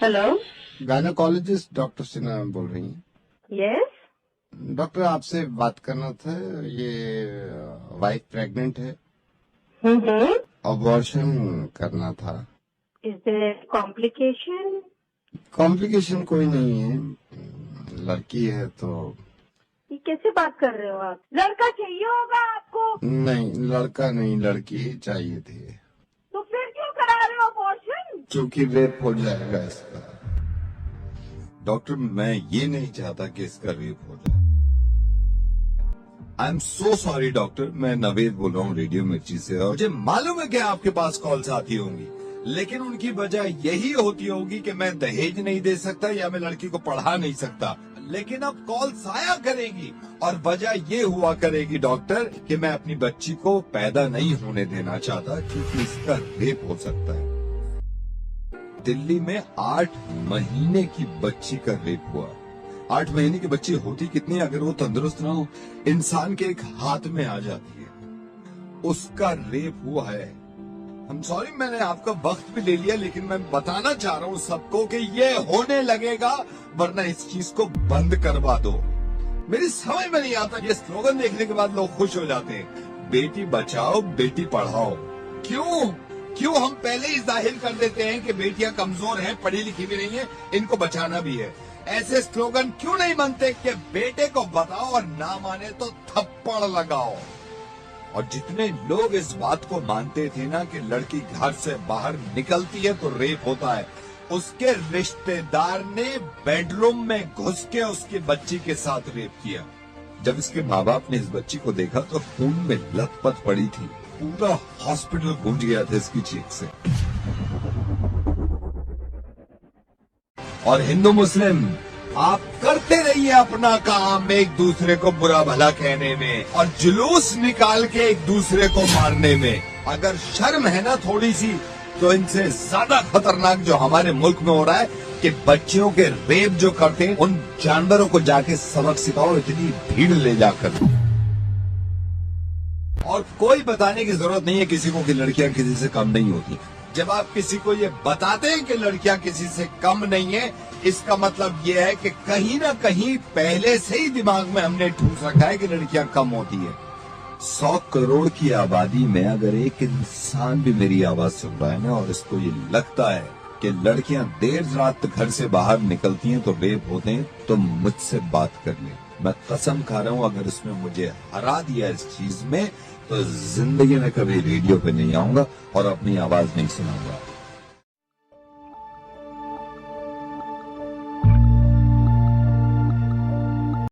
Hello, gynaecologist doctor Sinha बोल रही हैं? यस। डॉक्टर आपसे बात करना था। ये वाइफ प्रेग्नेंट है, हम्म। अबॉर्शन करना था। Is there complication? कॉम्प्लिकेशन कोई नहीं है, लड़की है तो। ये कैसे बात कर रहे हो आप? लड़का चाहिए होगा आपको। नहीं, लड़का नहीं, लड़की चाहिए थी। तो फिर क्यों करा रहे हो अबॉर्शन? क्योंकि रेप हो जाएगा इसका। डॉक्टर, मैं ये नहीं चाहता कि इसका रेप हो जाए। I am so sorry doctor, मैं नवेद बोल रहा हूँ रेडियो मिर्ची से। और मुझे मालूम है कि आपके पास कॉल्स आती होंगी, लेकिन उनकी वजह यही होती होगी कि मैं दहेज नहीं दे सकता या मैं लड़की को पढ़ा नहीं सकता। लेकिन अब कॉल्स आया करेगी और वजह ये हुआ करेगी डॉक्टर कि मैं अपनी बच्ची को पैदा नहीं होने देना चाहता, क्योंकि इसका रेप हो सकता है। दिल्ली में 8 महीने की बच्ची का रेप हुआ। 8 महीने की बच्ची होती कितनी, अगर वो तंदुरुस्त ना हो, इंसान के एक हाथ में आ जाती है। उसका रेप हुआ है। हम सॉरी, मैंने आपका वक्त भी ले लिया, लेकिन मैं बताना चाह रहा हूँ सबको कि ये होने लगेगा, वरना इस चीज को बंद करवा दो। मेरी समझ में नहीं आता, ये स्लोगन देखने के बाद लोग खुश हो जाते हैं, बेटी बचाओ बेटी पढ़ाओ। क्यों हम पहले ही जाहिर कर देते हैं कि बेटियां कमजोर हैं, पढ़ी लिखी भी नहीं है, इनको बचाना भी है। ऐसे स्लोगन क्यों नहीं बनते कि बेटे को बताओ और ना माने तो थप्पड़ लगाओ। और जितने लोग इस बात को मानते थे ना कि लड़की घर से बाहर निकलती है तो रेप होता है, उसके रिश्तेदार ने बेडरूम में घुस के उसकी बच्ची के साथ रेप किया। जब इसके माँ बाप ने इस बच्ची को देखा तो खून में लथपथ पड़ी थी। पूरा हॉस्पिटल गूंज गया था इसकी चीख से। और हिंदू मुस्लिम, आप करते रहिए अपना काम, एक दूसरे को बुरा भला कहने में और जुलूस निकाल के एक दूसरे को मारने में। अगर शर्म है ना थोड़ी सी, तो इनसे ज्यादा खतरनाक जो हमारे मुल्क में हो रहा है कि बच्चियों के रेप जो करते हैं, उन जानवरों को जाके सबक सिखाओ, इतनी भीड़ ले जाकर। और कोई बताने की जरूरत नहीं है किसी को कि लड़कियां किसी से कम नहीं होती। जब आप किसी को ये बताते हैं कि लड़कियां किसी से कम नहीं है, इसका मतलब ये है कि कहीं ना कहीं पहले से ही दिमाग में हमने ठूस रखा है कि लड़कियां कम होती है। 100 करोड़ की आबादी में अगर एक इंसान भी मेरी आवाज सुन रहा है ना, और इसको ये लगता है कि लड़कियां देर रात घर से बाहर निकलती हैं तो रेप होते हैं, तो मुझसे बात कर ले। मैं कसम खा रहा हूं, अगर इसमें मुझे हरा दिया इस चीज में, तो जिंदगी में कभी रेडियो पे नहीं आऊंगा और अपनी आवाज नहीं सुनाऊंगा।